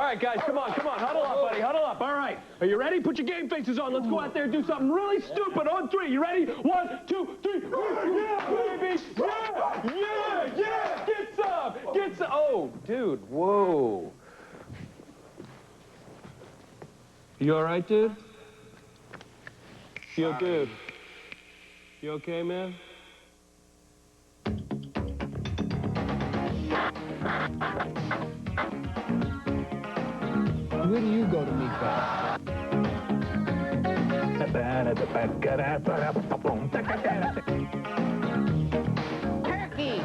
right, guys, come on, huddle up, buddy, huddle up. All right, are you ready? Put your game faces on. Let's go out there and do something really stupid on 3. You ready? 1, 2, 3. Yeah, baby. Yeah. Get some. Oh, dude, whoa. You all right, dude? Yo, dude. You okay, man? Where do you go to meet God? Turkey!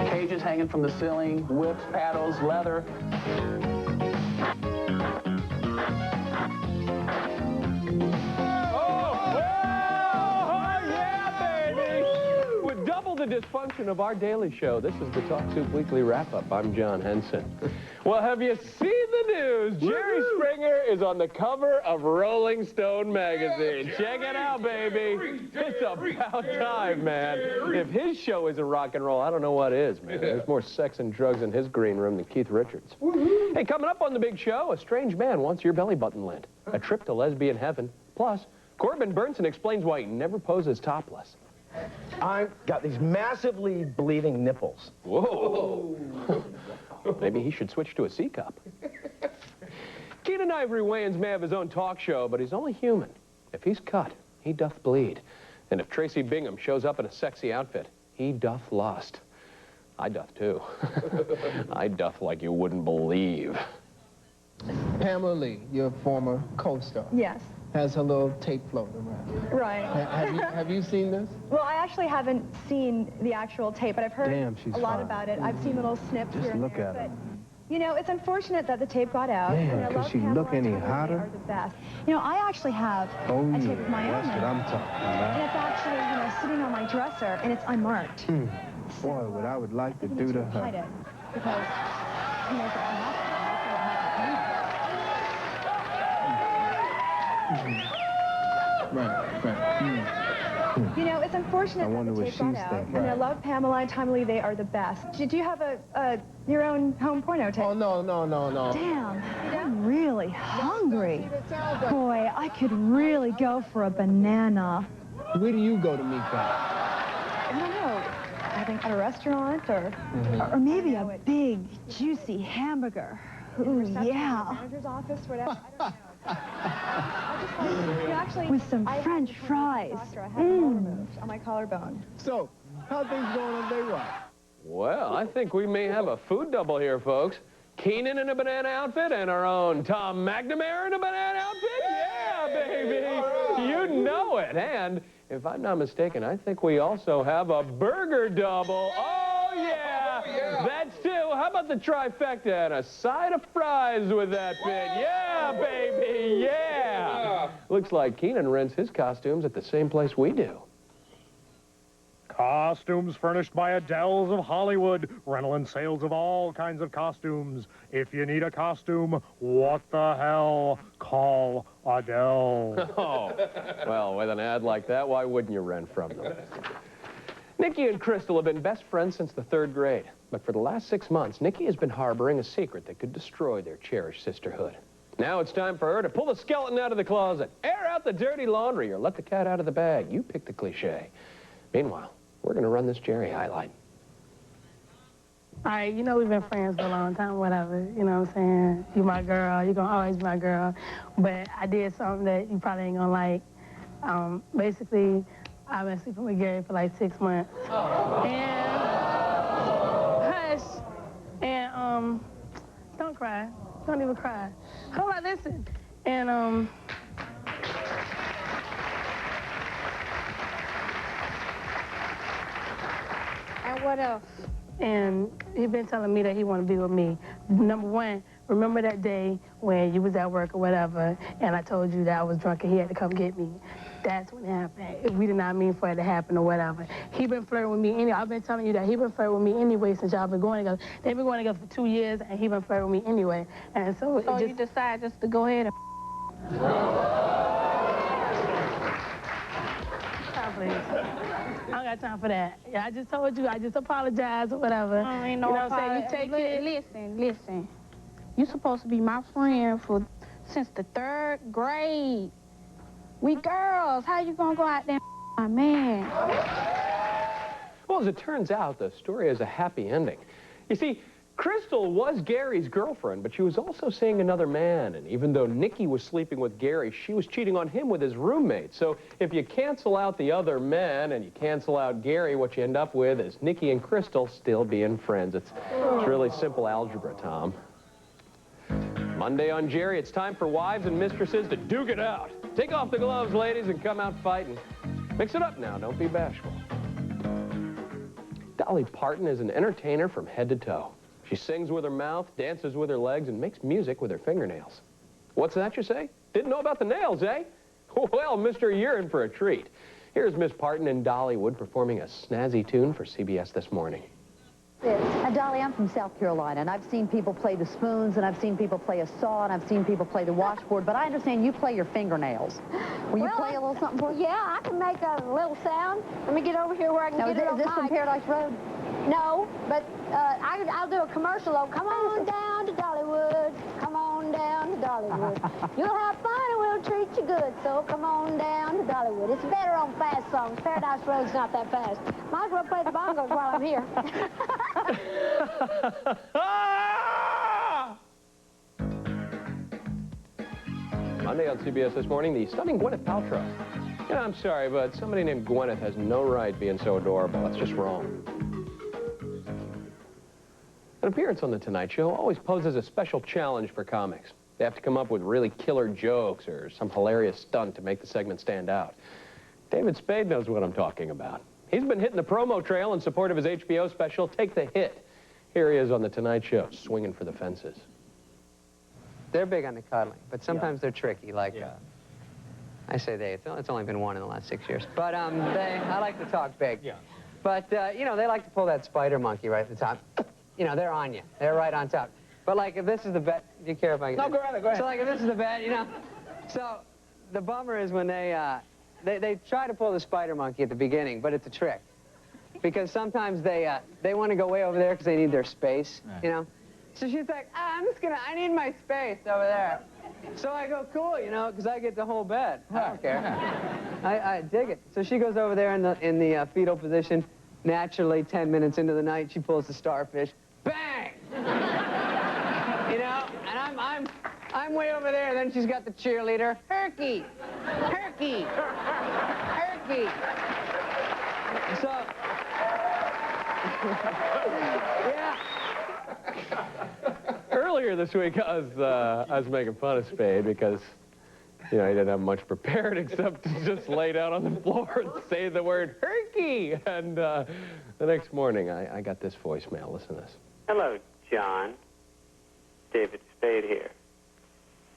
Cages hanging from the ceiling, whips, paddles, leather. The dysfunction of our daily show. This is the Talk Soup Weekly Wrap-Up. I'm John Henson. Well, have you seen the news? Jerry Springer is on the cover of Rolling Stone magazine. Check it out, baby. It's about time, man. If his show isn't rock and roll, I don't know what is, man. There's more sex and drugs in his green room than Keith Richards. Hey, coming up on the big show, a strange man wants your belly button lint. A trip to lesbian heaven. Plus, Corbin Bernsen explains why he never poses topless. I've got these massively bleeding nipples. Whoa. Maybe he should switch to a C cup. Keenan Ivory Wayans may have his own talk show, but he's only human. If he's cut, he doth bleed. And if Tracy Bingham shows up in a sexy outfit, he doth lust. I doth too. I doth like you wouldn't believe. Pamela Lee, your former co-star. Yes. Has her little tape floating around. Right. Have you seen this? Well, I actually haven't seen the actual tape, but I've heard a lot about it. I've seen little snips here and there. Just look at her. You know, it's unfortunate that the tape got out. Man, could she look any hotter? Are the best. You know, I actually have a tape of my own. That's what I'm talking about. And it's actually, you know, sitting on my dresser, and it's unmarked. Boy, what I would like to do to her. Hide it, because, you know, if it happens, Right. You know, it's unfortunate that the tape got out. I mean, I love Pamela and Tommy Lee. They are the best. Do you have your own home porno tape? Oh, no. Damn, I'm really hungry. Boy, I could really go for a banana. Where do you go to meet God? I don't know. I think at a restaurant or maybe a big, juicy hamburger. Ooh, yeah. Manager's office, whatever. I don't know. Actually, with some French fries. I had removed on my collarbone. So, how things going on Day-Rock? Well, I think we may have a food double here, folks. Keenan in a banana outfit and our own Tom McNamara in a banana outfit. Yeah, baby. You know it. And if I'm not mistaken, I think we also have a burger double. Oh, yeah. That's two. How about the trifecta and a side of fries with that bit? Yeah, baby. Yeah. Looks like Keenan rents his costumes at the same place we do. Costumes furnished by Adele's of Hollywood. Rental and sales of all kinds of costumes. If you need a costume, what the hell? Call Adele. Oh, well, with an ad like that, why wouldn't you rent from them? Nikki and Crystal have been best friends since the 3rd grade. But for the last 6 months, Nikki has been harboring a secret that could destroy their cherished sisterhood. Now it's time for her to pull the skeleton out of the closet, air out the dirty laundry, or let the cat out of the bag. You pick the cliche. Meanwhile, we're going to run this Jerry highlight. All right, you know we've been friends for a long time, whatever. You know what I'm saying? You my girl. You're going to always be my girl. But I did something that you probably ain't going to like. Basically, I've been sleeping with Gary for like 6 months. And, hush. And, don't cry. Don't even cry. Hold on, listen. And, And what else? And he been telling me that he want to be with me. Number one, remember that day when you was at work or whatever, and I told you that I was drunk and he had to come get me. That's when it happened. We did not mean for it to happen or whatever. He been flirting with me anyway. I've been telling you that he been flirting with me anyway since y'all been going together. They've been going together for 2 years, and he been flirting with me anyway. And so you decide just to go ahead and please. I don't got time for that. Yeah, I just told you, I just apologize or whatever. Ain't no you know what I'm saying? You take it. Listen. You supposed to be my friend since the 3rd grade. We girls. How you gonna go out there and my man? Well, as it turns out, the story has a happy ending. You see, Crystal was Gary's girlfriend, but she was also seeing another man. And even though Nikki was sleeping with Gary, she was cheating on him with his roommate. So if you cancel out the other men and you cancel out Gary, what you end up with is Nikki and Crystal still being friends. It's really simple algebra, Tom. Monday on Jerry, it's time for wives and mistresses to duke it out. Take off the gloves, ladies, and come out fighting. Mix it up now, don't be bashful. Dolly Parton is an entertainer from head to toe. She sings with her mouth, dances with her legs, and makes music with her fingernails. What's that, you say? Didn't know about the nails, eh? Well, mister, you're in for a treat. Here's Miss Parton in Dollywood performing a snazzy tune for CBS This Morning. And Dolly, I'm from South Carolina, and I've seen people play the spoons, and I've seen people play a saw, and I've seen people play the washboard, but I understand you play your fingernails. Will you play a little something for us? Yeah, I can make a little sound. Let me get over here where I can Now, get it on is this from mic. Paradise Road? No, but I'll do a commercial, though. Come on down to Dollywood. Come on down to Dollywood. You'll have fun and we'll treat you good. So come on down to Dollywood. It's better on fast songs. Paradise Road's not that fast. Might as well play the bongos while I'm here. Monday on CBS This Morning, the stunning Gwyneth Paltrow. You know, I'm sorry, but somebody named Gwyneth has no right being so adorable. That's just wrong. An appearance on The Tonight Show always poses a special challenge for comics. They have to come up with really killer jokes or some hilarious stunt to make the segment stand out. David Spade knows what I'm talking about. He's been hitting the promo trail in support of his HBO special, Take the Hit. Here he is on The Tonight Show, swinging for the fences. They're big on the cuddling, but sometimes they're tricky, like, I say they, it's only been one in the last 6 years. But I like to talk big. Yeah. But, you know, they like to pull that spider monkey right at the top. You know, they're on you. They're right on top. But, like, if this is the bet, do you care if I... No, go ahead. So, like, if this is the bet, you know... So, the bummer is when they try to pull the spider monkey at the beginning, but it's a trick. Because sometimes they want to go way over there because they need their space, you know? So she's like, I need my space over there. So I go, cool, you know, because I get the whole bed. I don't care. I dig it. So she goes over there in the fetal position. Naturally, 10 minutes into the night, she pulls the starfish. Bang! You know, and I'm way over there, and then she's got the cheerleader. Herky! Herky! Herky! So... yeah. Earlier this week, I was making fun of Spade because, you know, he didn't have much prepared except to just lay down on the floor and say the word herky. And the next morning, I got this voicemail. Listen to this. Hello, John. David Spade here.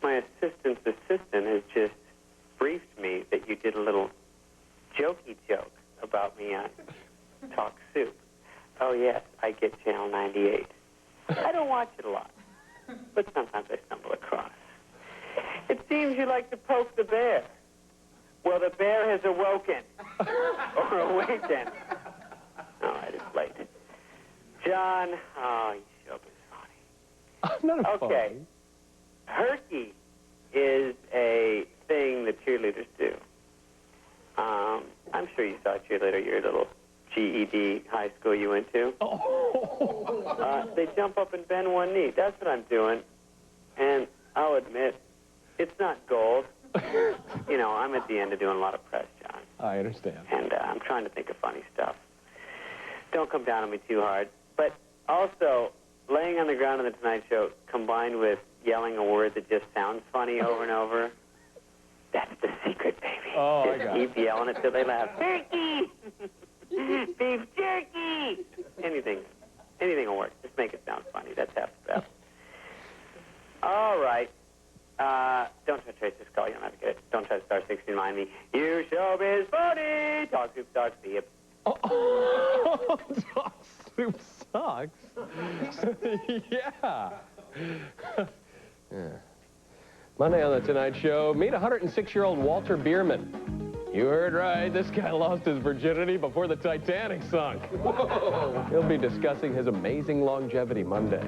My assistant's assistant has just briefed me that you did a little jokey joke about me on Talk Soup. Oh, yes, I get Channel 98. I don't watch it a lot, but sometimes I stumble across. It seems you like to poke the bear. Well, the bear has awoken. Or awakened. All right, it's late. John, oh, you sure is funny. I'm not okay. funny. Herky is a thing that cheerleaders do. I'm sure you saw a cheerleader, your little GED high school you went to. They jump up and bend one knee. That's what I'm doing. And I'll admit, it's not gold. You know, I'm at the end of doing a lot of press, John. I understand. And I'm trying to think of funny stuff. Don't come down on me too hard. But also, laying on the ground on The Tonight Show, combined with yelling a word that just sounds funny over and over, that's the secret, baby. Oh, just I got it. keep yelling it till they laugh. Turkey! Beef jerky! Anything will work. Just make it sound funny. That's half the battle. All right. Don't try to trace this call. You don't have to get it. Don't try to star 16 mind me. You showbiz funny. Talk soup sucks. See ya. Oh, Talk Soup sucks. Yeah. Yeah. Monday on The Tonight Show, meet 106-year-old Walter Bierman. You heard right, this guy lost his virginity before the Titanic sunk. He'll be discussing his amazing longevity Monday.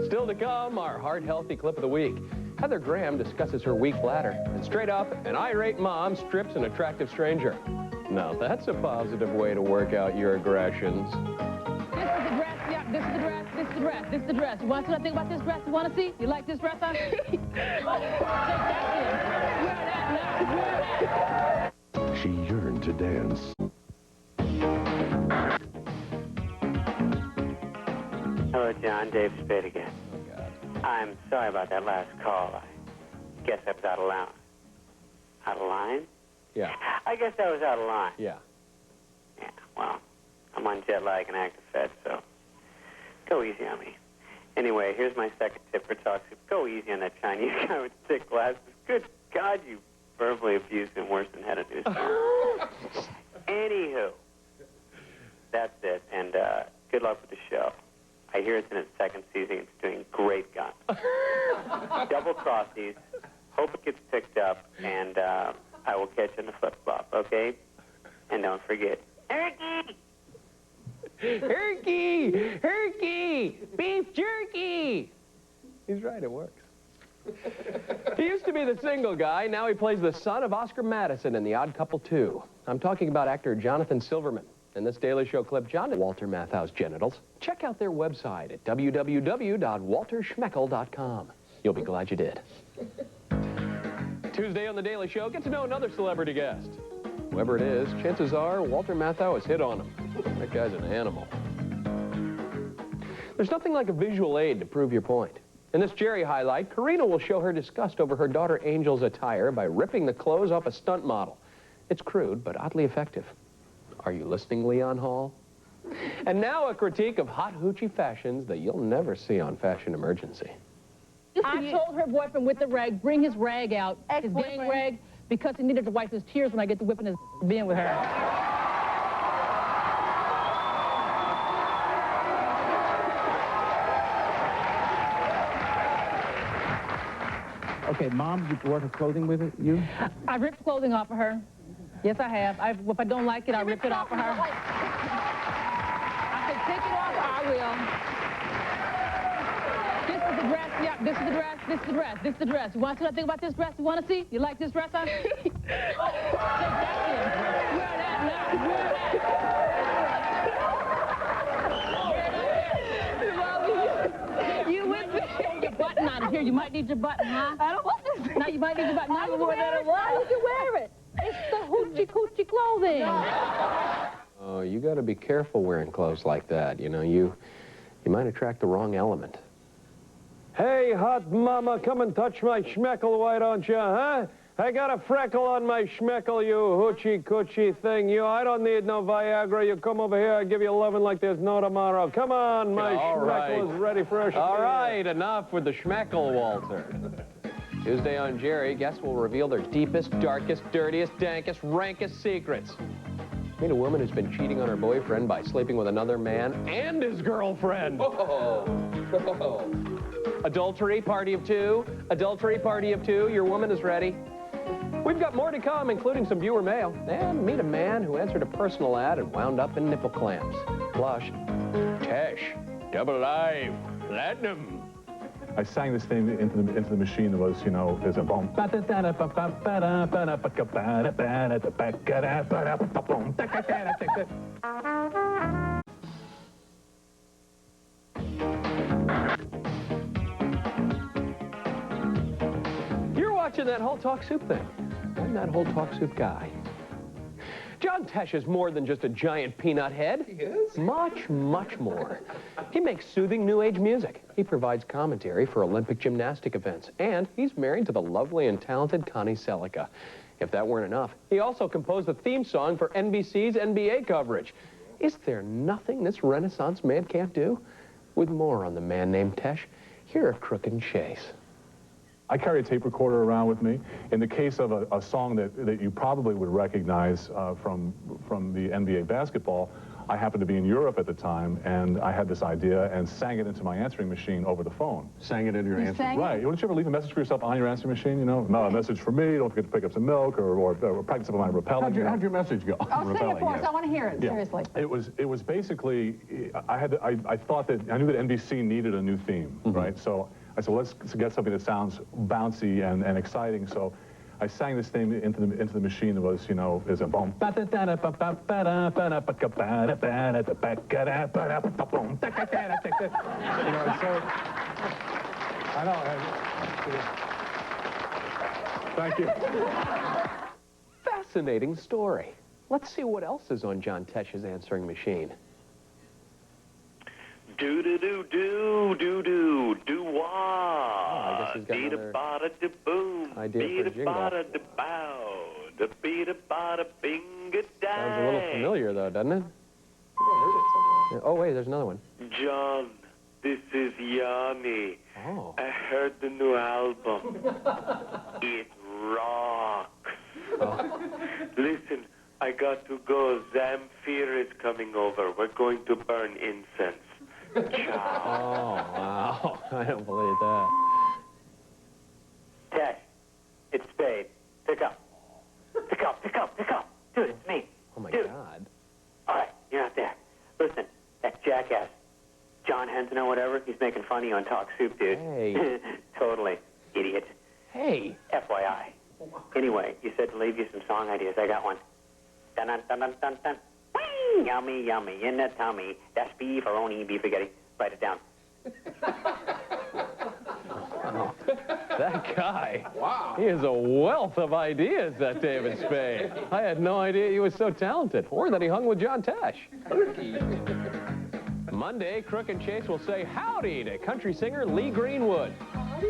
Still to come, our heart-healthy clip of the week. Heather Graham discusses her weak bladder. And straight up, an irate mom strips an attractive stranger. Now that's a positive way to work out your aggressions. This is the dress, yeah, this is the dress, this is the dress, this is the dress. You want to see what I think about this dress? You want to see? You like this dress on? Take that in. Wear that now, wear that. She yearned to dance. Hello, John. Dave Spade again. Oh, God. I'm sorry about that last call. I guess I was out of line. Out of line? Yeah. I guess I was out of line. Yeah. Yeah, well, I'm on jet lag and active fed, so go easy on me. Anyway, here's my second tip for Talk Soup. Go easy on that Chinese guy with thick glasses. Good God, you verbally abused him worse than head of news. Anywho, that's it, and good luck with the show. I hear it's in its second season. It's doing great guns. Double cross these. Hope it gets picked up, and I will catch you in the flip-flop, okay? And don't forget, Herky! Herky! Herky! Beef jerky! He's right, it works. He used to be the single guy. Now he plays the son of Oscar Madison in The Odd Couple 2. I'm talking about actor Jonathan Silverman. In this Daily Show clip, John and Walter Matthau's genitals. Check out their website at www.walterschmeckel.com. You'll be glad you did. Tuesday on The Daily Show, get to know another celebrity guest. Whoever it is, chances are Walter Matthau has hit on him. That guy's an animal. There's nothing like a visual aid to prove your point. In this Jerry highlight, Karina will show her disgust over her daughter Angel's attire by ripping the clothes off a stunt model. It's crude, but oddly effective. Are you listening, Leon Hall? And now a critique of hot hoochie fashions that you'll never see on Fashion Emergency. I told her boyfriend with the rag, bring his rag out, his gang rag, because he needed to wipe his tears when I get to whipping his being with her. Okay, Mom, you wore her clothing with it, you? I ripped clothing off of her. Yes, I have. If I don't like it, I rip it off of her. I said, take it off, I will. This is the dress, yeah, this is the dress, this is the dress, this is the dress. You want to see what I think about this dress? You want to see? You like this dress on? Take that in. Wear that now, wear that. You with me? Your button on it. Here, you might need your button, huh? I don't want this. Now you might need your button. Now you wear that. Why would you wear it? It's the hoochie coochie clothing. Oh, you got to be careful wearing clothes like that. You know, you might attract the wrong element. Hey, hot mama, come and touch my schmeckle, why don't you, huh? I got a freckle on my schmeckle, you hoochie coochie thing. I don't need no Viagra. You come over here, I give you loving like there's no tomorrow. Come on, my schmeckle is ready for a schmeckle. All right, enough with the schmeckle, Walter. Tuesday on Jerry, guests will reveal their deepest, darkest, dirtiest, dankest, rankest secrets. Meet a woman who's been cheating on her boyfriend by sleeping with another man and his girlfriend. Adultery, party of two. Adultery, party of two. Your woman is ready. We've got more to come, including some viewer mail. And meet a man who answered a personal ad and wound up in nipple clamps. Plus, Tesh, double live, platinum. I sang this thing into the machine that was, you know, there's a boom. You're watching That Whole Talk Soup thing. I'm That Whole Talk Soup guy. John Tesh is more than just a giant peanut head. He is? Much, much more. He makes soothing new age music. He provides commentary for Olympic gymnastic events. And he's married to the lovely and talented Connie Selica. If that weren't enough, he also composed the theme song for NBC's NBA coverage. Is there nothing this Renaissance man can't do? With more on the man named Tesh, here at Crook and Chase. I carry a tape recorder around with me. In the case of a song that you probably would recognize from the NBA basketball, I happened to be in Europe at the time, and I had this idea and sang it into my answering machine over the phone. Sang it into your answering? Right. Wouldn't you ever leave a message for yourself on your answering machine, you know? No, a message for me, don't forget to pick up some milk, or practice up on my rappelling. How'd your message go? Oh, sing it for us. I want to hear it, Yeah. seriously. It was basically, I thought that, I knew that NBC needed a new theme, right? So I said, well, let's get something that sounds bouncy and exciting. So I sang this thing into the machine that was, you know, is a boom. You know, so I know. Thank you. Fascinating story. Let's see what else is on John Tesh's answering machine. Do do do do do do do wah. He's got Beat a another bada da boom. idea for a Beat a jingle. bada da bow. Da beat a bada binga dang. Sounds a little familiar, though, doesn't it? Yeah. Oh, wait, there's another one. John, this is Yanni. Oh. I heard the new album. It rocks. Oh. Listen, I got to go. Zamfir is coming over. We're going to burn incense. Ciao. Oh, wow. I don't believe that. Tesh, it's Spade. Pick up. Pick up, pick up, pick up. Dude, it's me. Oh, my Dude. God. All right, you're not there. Listen, that jackass, John Henson or whatever, he's making fun of you on Talk Soup, dude. Hey. Totally. Idiot. Hey. FYI. Anyway, you said to leave you some song ideas. I got one. Dun dun dun dun dun dun. Whee! Yummy, yummy, in the tummy. That's beefaroni, beef spaghetti. Write it down. That guy. Wow. He has a wealth of ideas, that David Spade. I had no idea he was so talented, or that he hung with John Tesh. Monday, Crook and Chase will say howdy to country singer Lee Greenwood.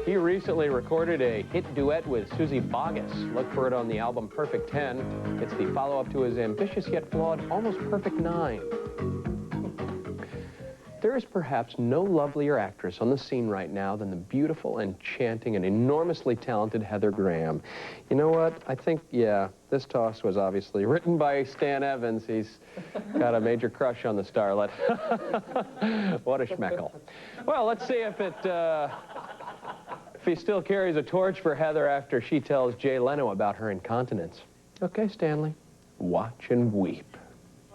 He recently recorded a hit duet with Susie Boggess. Look for it on the album Perfect 10. It's the follow-up to his ambitious yet flawed Almost Perfect 9. There is perhaps no lovelier actress on the scene right now than the beautiful, enchanting, and enormously talented Heather Graham. You know what? I think, yeah, this toss was obviously written by Stan Evans. He's got a major crush on the starlet. What a schmeckle. Well, let's see if he still carries a torch for Heather after she tells Jay Leno about her incontinence. Okay, Stanley, watch and weep.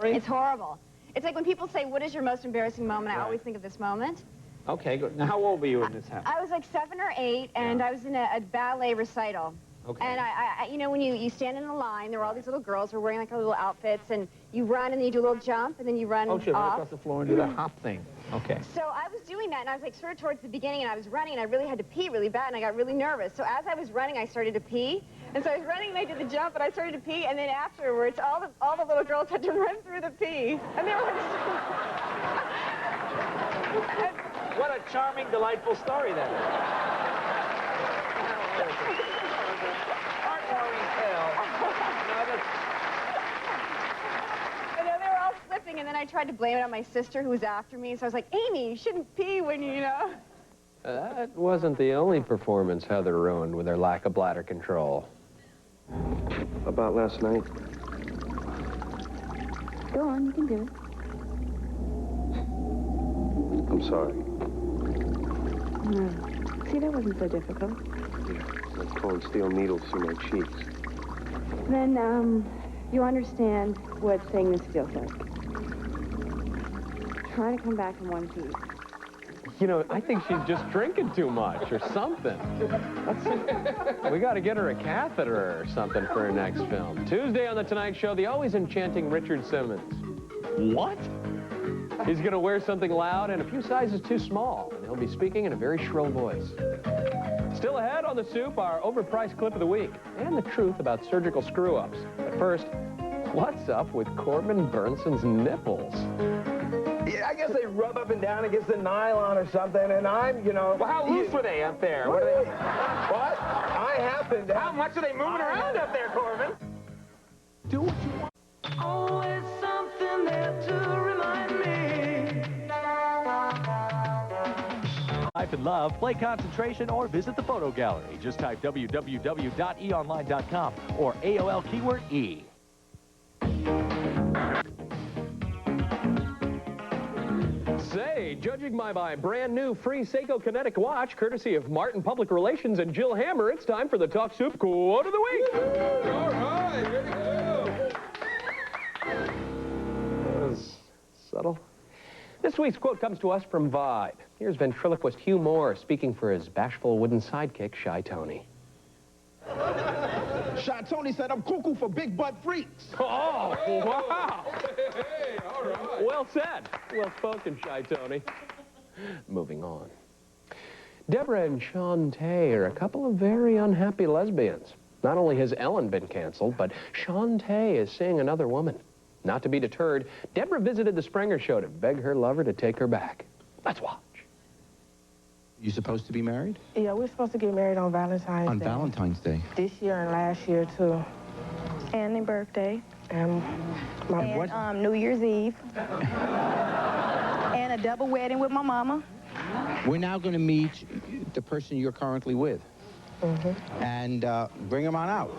It's horrible. It's like when people say, what is your most embarrassing moment? I always think of this moment. Okay, good. Now, how old were you when this happened? I was like 7 or 8, and I was in a ballet recital. Okay. And I you know, when you stand in a line, there were all these little girls who were wearing like little outfits, and you run and then you do a little jump, and then you run Oh, sure, run off. across the floor and do the hop thing. Okay. So I was doing that, and I was like sort of towards the beginning, and I was running, and I really had to pee really bad, and I got really nervous. So as I was running, I started to pee. And so I was running, and I did the jump, and I started to pee, and then afterwards, all the little girls had to run through the pee. And they were like... What a charming, delightful story that is. Heartwarming tale. And then they were all slipping, and then I tried to blame it on my sister who was after me. So I was like, Amy, you shouldn't pee when you know. That wasn't the only performance Heather ruined with her lack of bladder control. About last night. Go on, you can do it. I'm sorry. No. See, that wasn't so difficult. It's like pulling steel needles through my cheeks. Then, you understand what saying this feels like. Try to come back in one piece. You know, I think she's just drinking too much or something. We got to get her a catheter or something for her next film. Tuesday on The Tonight Show, the always enchanting Richard Simmons. What? He's going to wear something loud and a few sizes too small, and he'll be speaking in a very shrill voice. Still ahead on The Soup, our overpriced clip of the week and the truth about surgical screw-ups. But first, what's up with Corbin Bernsen's nipples? Yeah, I guess they rub up and down against the nylon or something, and I'm, you know... Well, how loose were they up there? What are they... What? I happen to... How much are they moving around up there, Corbin? Do what you want. Always something there to remind me. Life and love, play concentration, or visit the photo gallery. Just type www.eonline.com or AOL keyword E. judging by my brand new free Seiko Kinetic watch, courtesy of Martin Public Relations and Jill Hammer, it's time for the Talk Soup Quote of the Week. All right, here we go. That was subtle. This week's quote comes to us from Vibe. Here's ventriloquist Hugh Moore speaking for his bashful wooden sidekick, Shy Tony. Shy Tony said I'm cuckoo for big butt freaks. Oh, wow. Hey, all right. Well said. Well spoken, Shy Tony. Moving on. Deborah and Shantae are a couple of very unhappy lesbians. Not only has Ellen been canceled, but Shantae is seeing another woman. Not to be deterred, Deborah visited the Springer Show to beg her lover to take her back. Let's watch. You supposed to be married? Yeah, we're supposed to get married on Valentine's Day. On Valentine's Day? This year and last year, too. And their birthday. And New Year's Eve. And a double wedding with my mama. We're now going to meet the person you're currently with. And bring him on out.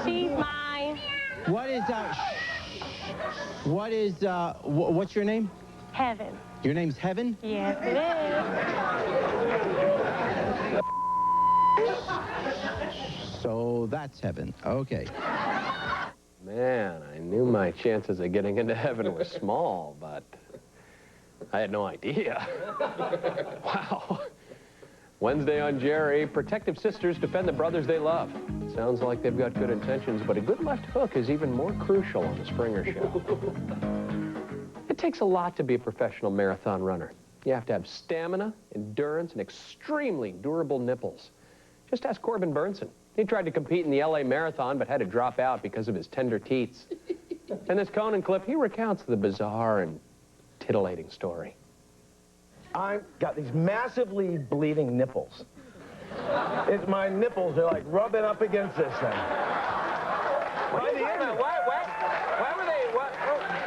She's mine. What's your name? Heaven. Your name's Heaven? Yes, it is. So that's Heaven. Okay. Man, I knew my chances of getting into heaven were small, but I had no idea. Wow. Wednesday on Jerry, protective sisters defend the brothers they love. Sounds like they've got good intentions, but a good left hook is even more crucial on the Springer Show. It takes a lot to be a professional marathon runner. You have to have stamina, endurance, and extremely durable nipples. Just ask Corbin Bernsen. He tried to compete in the LA Marathon, but had to drop out because of his tender teats. In this Conan clip, he recounts the bizarre and titillating story. I've got these massively bleeding nipples. It's my nipples, they're like rubbing up against this thing. Why were they,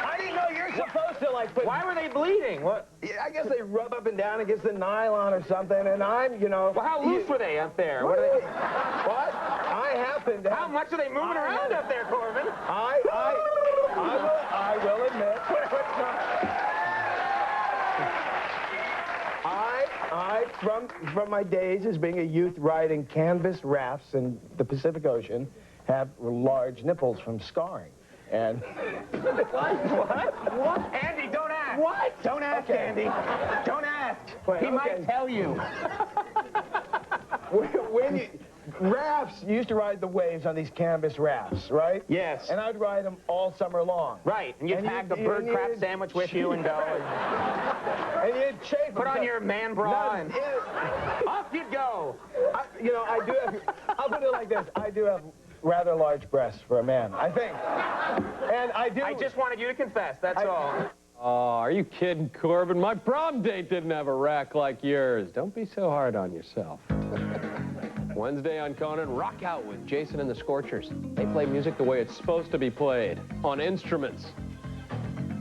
I didn't know you're supposed to like put... Why were they bleeding? What? Yeah, I guess they rub up and down against the nylon or something, and I'm, you know... Well, how loose were they up there? What are they... What? I happen to... How much are they moving around up there, Corbin? I will admit... From my days as being a youth riding canvas rafts in the Pacific Ocean, have large nipples from scarring. And... What? Andy, don't ask. What? Don't ask, Andy. Don't ask. Wait, he might tell you. When you... Rafts, you used to ride the waves on these canvas rafts, right? Yes. And I'd ride them all summer long. Right, and you'd pack a bird crap sandwich with you and go. And you'd chafe. Put on your man bra and off you'd go. I do have, I'll put it like this, I do have rather large breasts for a man, I think. And I do... I just wanted you to confess, that's all. Oh, are you kidding, Corbin? My prom date didn't have a rack like yours. Don't be so hard on yourself. Wednesday on Conan, rock out with Jason and the Scorchers. They play music the way it's supposed to be played, on instruments.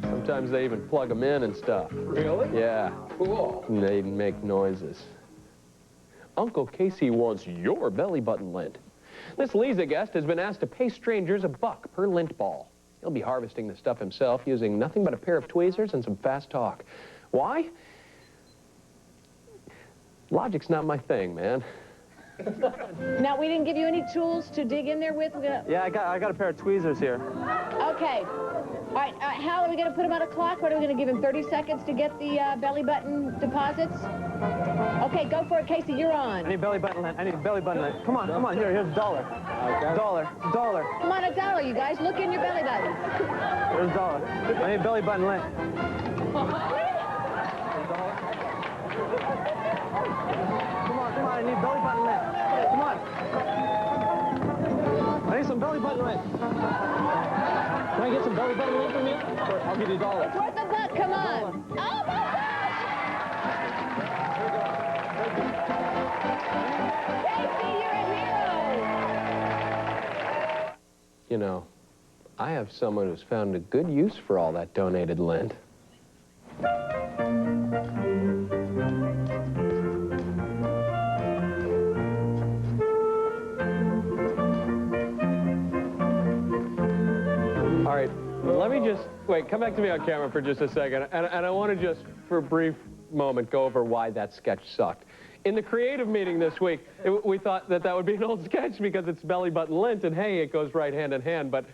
Sometimes they even plug them in and stuff. Really? Yeah. Cool. And they make noises. Uncle Casey wants your belly button lint. This Lisa guest has been asked to pay strangers $1 per lint ball. He'll be harvesting the stuff himself using nothing but a pair of tweezers and some fast talk. Why? Logic's not my thing, man. Now, we didn't give you any tools to dig in there with? Yeah, I got a pair of tweezers here. Okay. All right, Hal, are we going to put him on a clock? What are we going to give him, 30 seconds to get the belly button deposits? Okay, go for it, Casey, you're on. I need belly button lint. Come on, here's $1. $1. Come on, $1, you guys. Look in your belly button. Here's $1. I need belly button lint. Come on, I need belly button lint. Come on. I need some belly button lint. Can I get some belly button lint from you? I'll give you $1. It's worth $1, come on. Oh, my gosh! Casey, you're in here. you know, I have someone who's found a good use for all that donated lint. All right, let me just, wait, come back to me on camera for just a second. And I want to just, for a brief moment, go over why that sketch sucked. In the creative meeting this week, we thought that would be an old sketch because it's belly button lint, and hey, it goes right hand in hand, but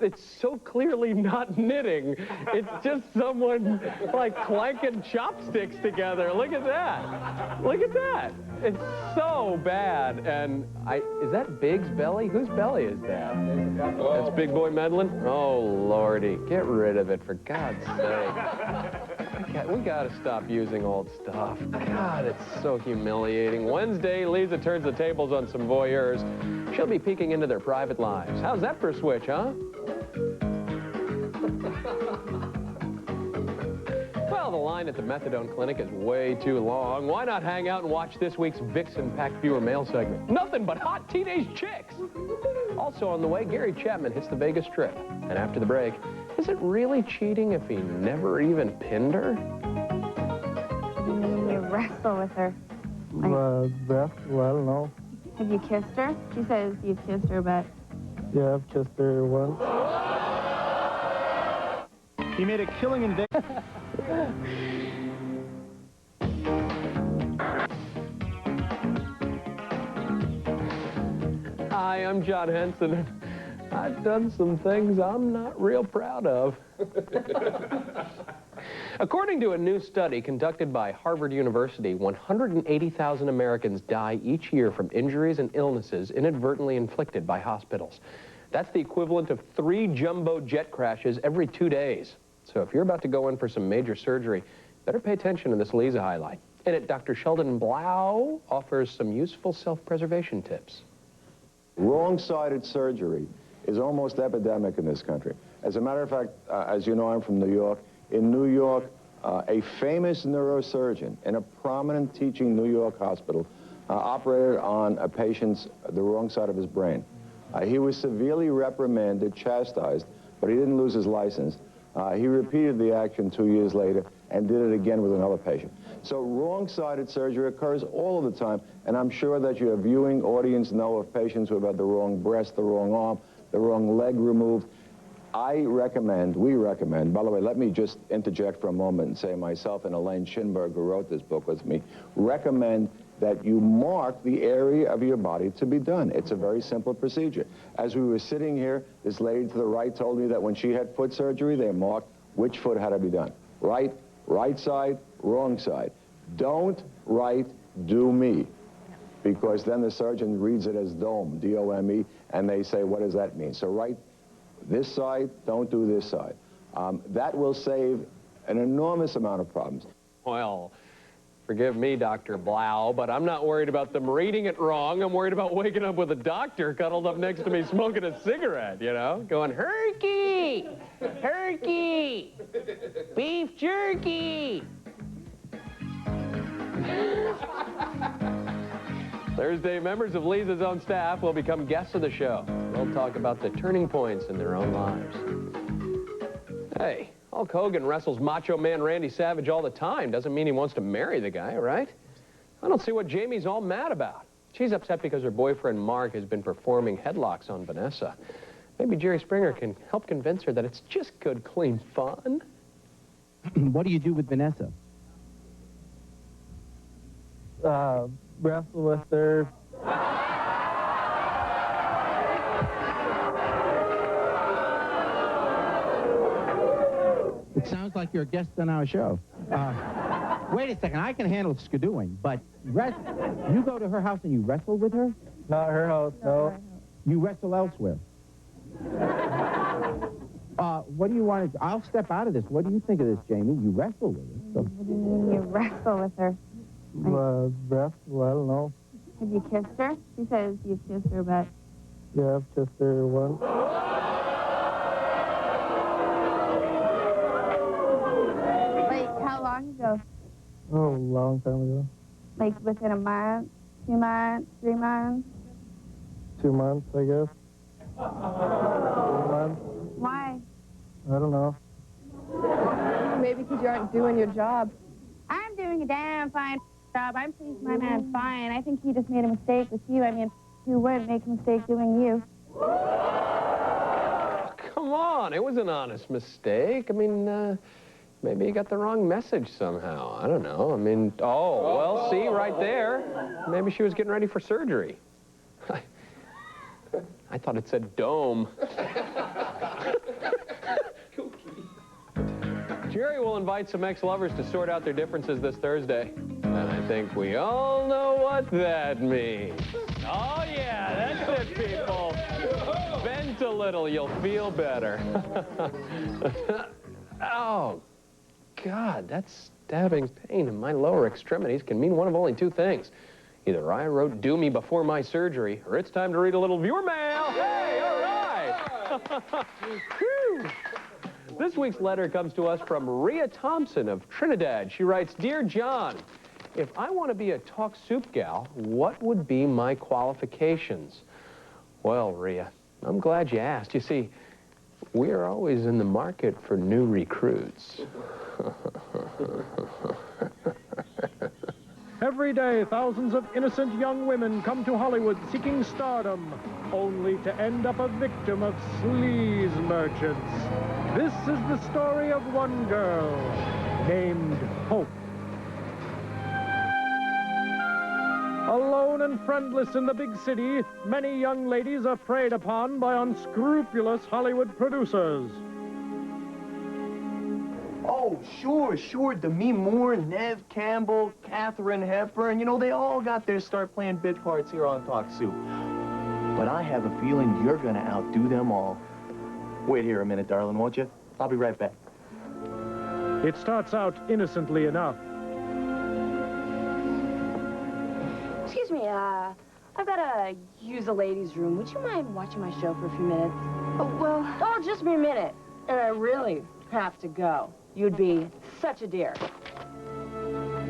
it's so clearly not knitting. It's just someone, like, clanking chopsticks together. Look at that. Look at that. It's so bad. And is that Big's belly? Whose belly is that? That's Big Boy Medlin? Oh, Lordy. Get rid of it, for God's sake. We gotta stop using old stuff. God, it's so humiliating. Wednesday, Lisa turns the tables on some voyeurs. She'll be peeking into their private lives. How's that for a switch, huh? Well, the line at the methadone clinic is way too long. Why not hang out and watch this week's Vixen Pack Viewer Mail segment? Nothing but hot teenage chicks. Also on the way, Gary Chapman hits the Vegas Strip. And after the break, is it really cheating if he never even pinned her? You wrestle with her. Well, no. Have you kissed her? She says you've kissed her, but... Yeah, I've kissed her once. He made a killing in Vegas. Hi, I'm John Henson. I've done some things I'm not real proud of. According to a new study conducted by Harvard University, 180,000 Americans die each year from injuries and illnesses inadvertently inflicted by hospitals. That's the equivalent of 3 jumbo jet crashes every 2 days. So if you're about to go in for some major surgery, better pay attention to this Lisa highlight. In it, Dr. Sheldon Blau offers some useful self-preservation tips. Wrong-sided surgery is almost epidemic in this country. As a matter of fact, as you know, I'm from New York. In New York, a famous neurosurgeon in a prominent teaching New York hospital operated on a patient's, the wrong side of his brain. He was severely reprimanded, chastised, but he didn't lose his license. He repeated the action 2 years later and did it again with another patient. So wrong-sided surgery occurs all of the time, and I'm sure that your viewing audience know of patients who have had the wrong breast, the wrong arm, the wrong leg removed. We recommend, by the way, let me just interject for a moment and say myself and Elaine Schinberg, who wrote this book with me, recommend that you mark the area of your body to be done. It's a very simple procedure. As we were sitting here, this lady to the right told me that when she had foot surgery, they marked which foot had to be done. Right side, wrong side. Don't write, do me, because then the surgeon reads it as dome, D-O-M-E, and they say, what does that mean? So write this side, don't do this side. That will save an enormous amount of problems. Well, forgive me, Dr. Blau, but I'm not worried about them reading it wrong. I'm worried about waking up with a doctor cuddled up next to me smoking a cigarette, you know, going, herky, herky, beef jerky. Thursday, members of Lisa's own staff will become guests of the show. They'll talk about the turning points in their own lives. Hey, Hulk Hogan wrestles Macho Man Randy Savage all the time. Doesn't mean he wants to marry the guy, right? I don't see what Jamie's all mad about. She's upset because her boyfriend Mark has been performing headlocks on Vanessa. Maybe Jerry Springer can help convince her that it's just good, clean fun. What do you do with Vanessa? Wrestle with her. It sounds like you're a guest on our show. Wait a second, I can handle skidooing, but you go to her house and you wrestle with her? Not her house, no. You wrestle elsewhere. What do you want to do? I'll step out of this. What do you think of this, Jamie? You wrestle with her. So. You wrestle with her. Wrestle, I don't know. Have you kissed her? She says you've kissed her, but... Yeah, I've kissed her once. Like, how long ago? Oh, a long time ago. Like, within a month, 2 months, 3 months? 2 months, I guess. Why? I don't know. Maybe because you aren't doing your job. I'm doing a damn fine job. I'm pleased my man's fine. I think he just made a mistake with you. I mean, you wouldn't make a mistake doing you. Come on, it was an honest mistake. I mean, maybe you got the wrong message somehow. I don't know. I mean, oh, well, see, right there. Maybe she was getting ready for surgery. I thought it said dome. Jerry will invite some ex-lovers to sort out their differences this Thursday. And I think we all know what that means. Oh, yeah, that's it, people. Vent a little, you'll feel better. Oh, God, that stabbing pain in my lower extremities can mean one of only two things. Either I wrote "Do Me" before my surgery, or it's time to read a little viewer mail. Hey, all right. Whew. This week's letter comes to us from Rhea Thompson of Trinidad. She writes, "Dear John, if I want to be a talk soup gal, what would be my qualifications?" Well, Rhea, I'm glad you asked. You see, we are always in the market for new recruits. Every day, thousands of innocent young women come to Hollywood seeking stardom, only to end up a victim of sleaze merchants. This is the story of one girl named Hope. Alone and friendless in the big city, many young ladies are preyed upon by unscrupulous Hollywood producers. Oh, sure. Demi Moore, Nev Campbell, Katharine Hepburn, you know, they all got their start playing bit parts here on Talk Soup. But I have a feeling you're gonna outdo them all. Wait here a minute, darling, won't you? I'll be right back. It starts out innocently enough. Excuse me, I've got to use the ladies' room. Would you mind watching my show for a few minutes? Oh, just be a minute. And I really have to go. You'd be such a dear.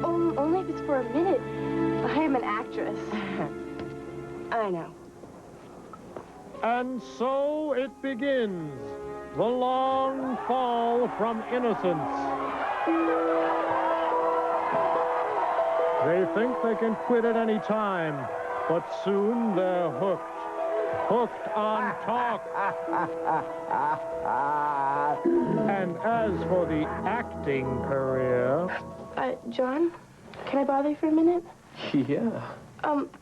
Oh, only if it's for a minute. I am an actress. I know. And so it begins. The long fall from innocence. They think they can quit at any time, but soon they're hooked. Hooked on talk. And as for the acting career... John, can I bother you for a minute? Yeah.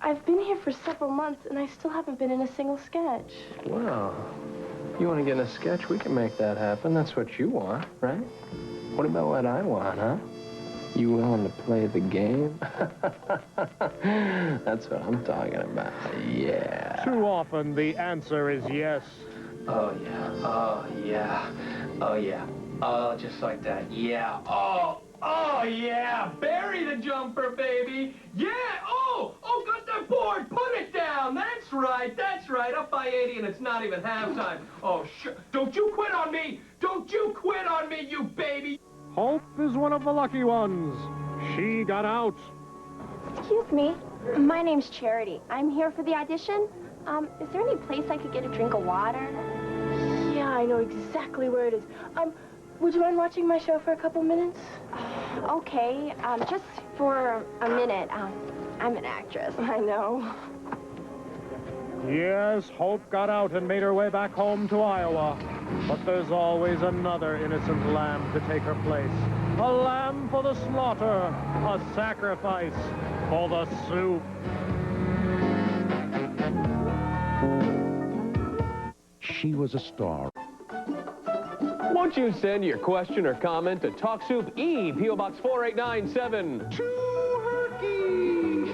I've been here for several months, and I still haven't been in a single sketch. Well, you want to get in a sketch? We can make that happen. That's what you want, right? What about what I want, huh? You willing to play the game? That's what I'm talking about. Yeah. Too often, the answer is yes. Oh, yeah. Oh, yeah. Oh, yeah. Oh, just like that. Yeah. Oh, yeah. Bury the jumper, baby. Yeah. Oh, got that board. Put it down. That's right. Up by 80, and it's not even halftime. Oh, sure. Don't you quit on me. Don't you quit on me, you baby. Hope is one of the lucky ones. She got out. Excuse me. My name's Charity. I'm here for the audition. Is there any place I could get a drink of water? Yeah, I know exactly where it is. Would you mind watching my show for a couple minutes? Okay, just for a minute. I'm an actress. I know. Yes, Hope got out and made her way back home to Iowa. But there's always another innocent lamb to take her place. A lamb for the slaughter. A sacrifice for the soup. She was a star. Won't you send your question or comment to TalkSoup E, P.O. Box 4897.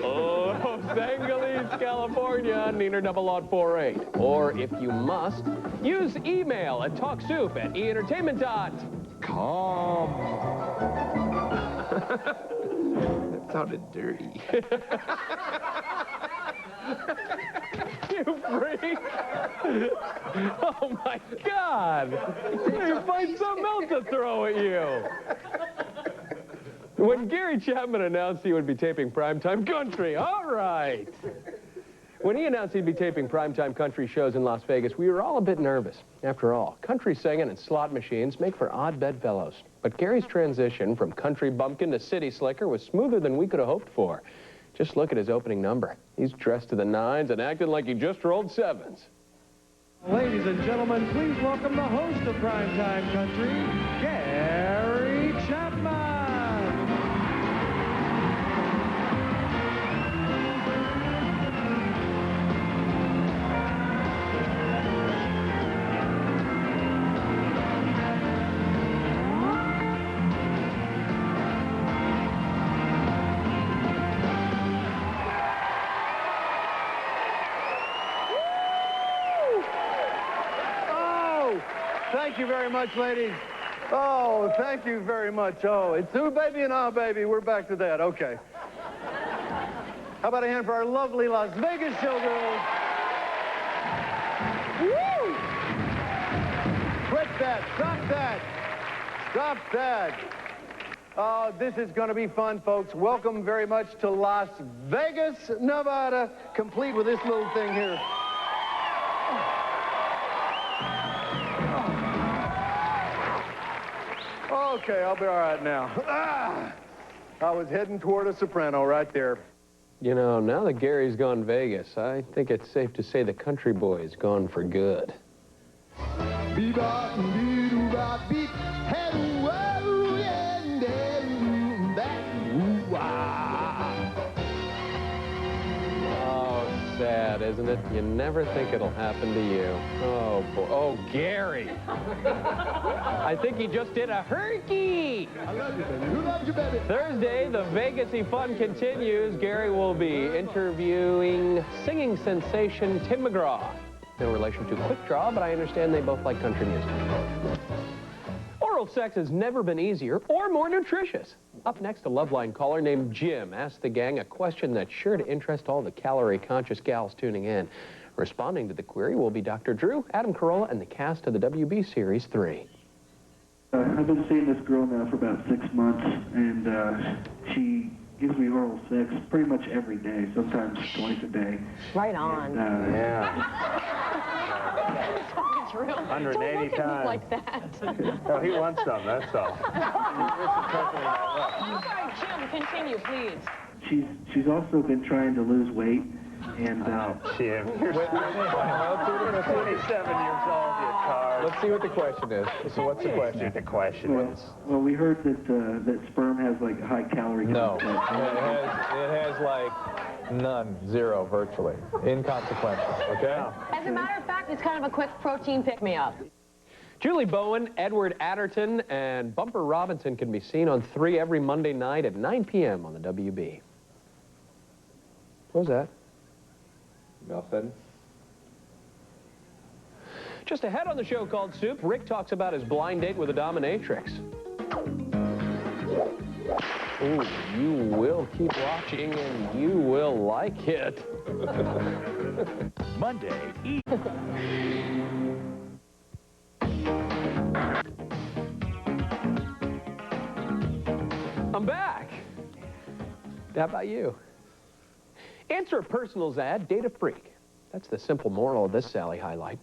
Oh, San Luis, California, Neener 0048. Or if you must, use email at talksoup@entertainment.com. That sounded dirty. You freak! Oh my God! They find something else to throw at you. When Gary Chapman announced he would be taping Primetime Country, all right. When he announced he'd be taping primetime country shows in Las Vegas, we were all a bit nervous. After all, country singing and slot machines make for odd bedfellows. But Gary's transition from country bumpkin to city slicker was smoother than we could have hoped for. Just look at his opening number. He's dressed to the nines and acting like he just rolled sevens. Ladies and gentlemen, please welcome the host of Primetime Country, Gary Chapman. Thank you very much, ladies. Oh, thank you very much. Oh, it's Ooh Baby and Ah Baby. We're back to that. Okay. How about a hand for our lovely Las Vegas showgirls? Woo! Quit that. Stop that. Stop that. Oh, this is going to be fun, folks. Welcome very much to Las Vegas, Nevada, complete with this little thing here. Okay, I'll be all right now. I was heading toward a soprano right there. You know, now that Gary's gone Vegas, I think it's safe to say the country boy's gone for good. Oh, sad, isn't it? You never think it'll happen to you. Oh, boy. Oh, Gary. I think he just did a herky. I love you, baby. Who loves you, baby? Thursday, the Vegas-y fun continues. Gary will be interviewing singing sensation Tim McGraw. No relation to Quick Draw, but I understand they both like country music. Oral sex has never been easier or more nutritious. Up next, a Loveline caller named Jim asks the gang a question that's sure to interest all the calorie-conscious gals tuning in. Responding to the query will be Dr. Drew, Adam Carolla, and the cast of the WB Series 3. I've been seeing this girl now for about 6 months, and she gives me oral sex pretty much every day, sometimes twice a day. Right on. Drew. 180 Don't look at me times. like that. No, he wants some, that's all. I'm sorry, Jim, continue, please. She's also been trying to lose weight, and Jim, you're 27 years old, you card. Let's see what the question is. So what's the question? The question is. well, we heard that sperm has like a high calorie content. It has like none, zero, virtually, inconsequential. Okay. As a matter of fact, it's kind of a quick protein pick-me-up. Julie Bowen, Edward Adderton, and Bumper Robinson can be seen on 3 every Monday night at 9 p.m. on the WB. What was that? Nothing. Just ahead on the show called Soup, Rick talks about his blind date with a dominatrix. Ooh, you will keep watching and you will like it. Monday, I'm back. How about you? Answer a personals ad, date a freak. That's the simple moral of this Sally highlight.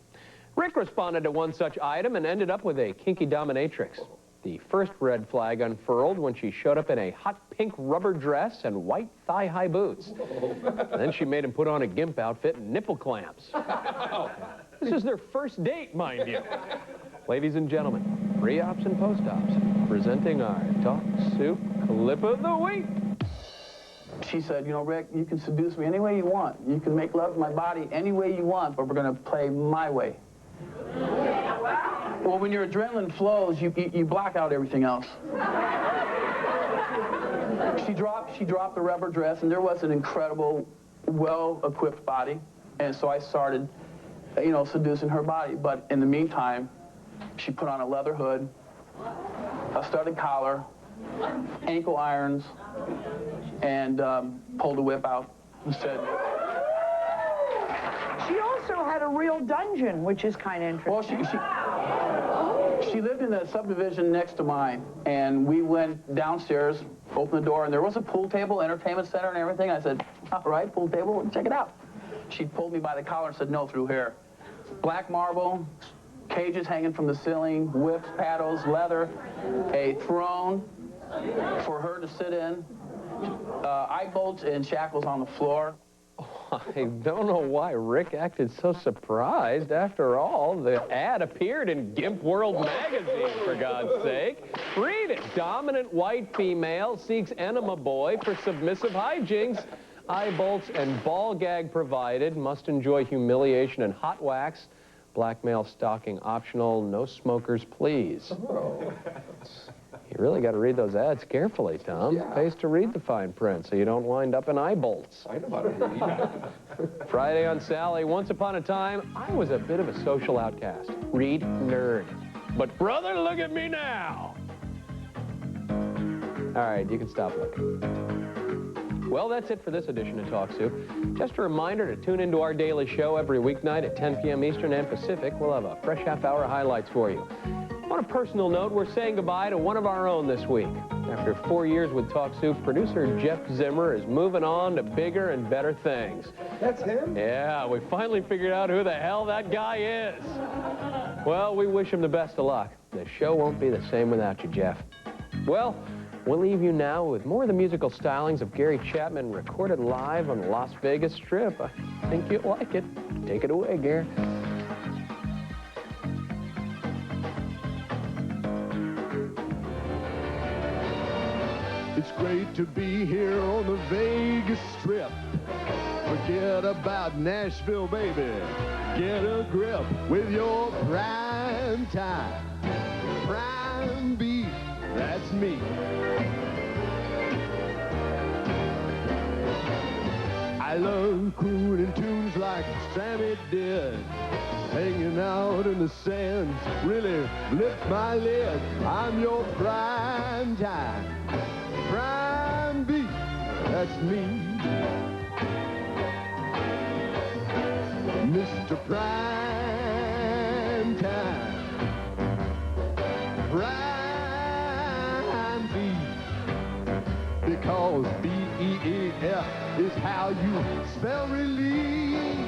Rick responded to one such item and ended up with a kinky dominatrix. The first red flag unfurled when she showed up in a hot pink rubber dress and white thigh-high boots. Then she made him put on a gimp outfit and nipple clamps. This is their first date, mind you. Ladies and gentlemen, pre-ops and post-ops, presenting our Talk Soup Clip of the Week. She said, you know, Rick, you can seduce me any way you want. You can make love to my body any way you want, but we're going to play my way. Well, when your adrenaline flows, you block out everything else. She dropped the rubber dress, and there was an incredible, well-equipped body. And so I started, you know, seducing her body. But in the meantime, she put on a leather hood, a studded collar, ankle irons, and pulled a whip out and said... She also had a real dungeon, which is kind of interesting. Well, she lived in the subdivision next to mine, and we went downstairs, opened the door, and there was a pool table, entertainment center, and everything. I said, all right, pool table, check it out. she pulled me by the collar and said, no, through here. Black marble, cages hanging from the ceiling, whips, paddles, leather, a throne for her to sit in, eye bolts and shackles on the floor. I don't know why Rick acted so surprised. After all, the ad appeared in Gimp World magazine, for God's sake. Read it. Dominant white female seeks enema boy for submissive hijinks. Eye bolts and ball gag provided. Must enjoy humiliation and hot wax. Blackmail stocking optional. No smokers, please. Oh. You really got to read those ads carefully, Tom. Yeah. Pays to read the fine print so you don't wind up in eye bolts. I know how to read. Friday on Sally. Once upon a time, I was a bit of a social outcast. Read nerd. But brother, look at me now. All right, you can stop looking. Well, that's it for this edition of Talk Soup. Just a reminder to tune into our daily show every weeknight at 10 p.m. Eastern and Pacific. We'll have a fresh half-hour highlights for you. On a personal note, we're saying goodbye to one of our own this week. After 4 years with Talk Soup, producer Jeff Zimmer is moving on to bigger and better things. That's him? Yeah, we finally figured out who the hell that guy is. Well, we wish him the best of luck. The show won't be the same without you, Jeff. Well, we'll leave you now with more of the musical stylings of Gary Chapman recorded live on the Las Vegas Strip. I think you'll like it. Take it away, Gary. It's great to be here on the Vegas Strip. Forget about Nashville, baby. Get a grip with your prime time. Prime beef, that's me. I love crooning tunes like Sammy did. Hanging out in the sands really lift my lid. I'm your prime time. Prime beef, that's me. Mr. Prime Time. Prime beef. Because B-E-E-F is how you spell relief.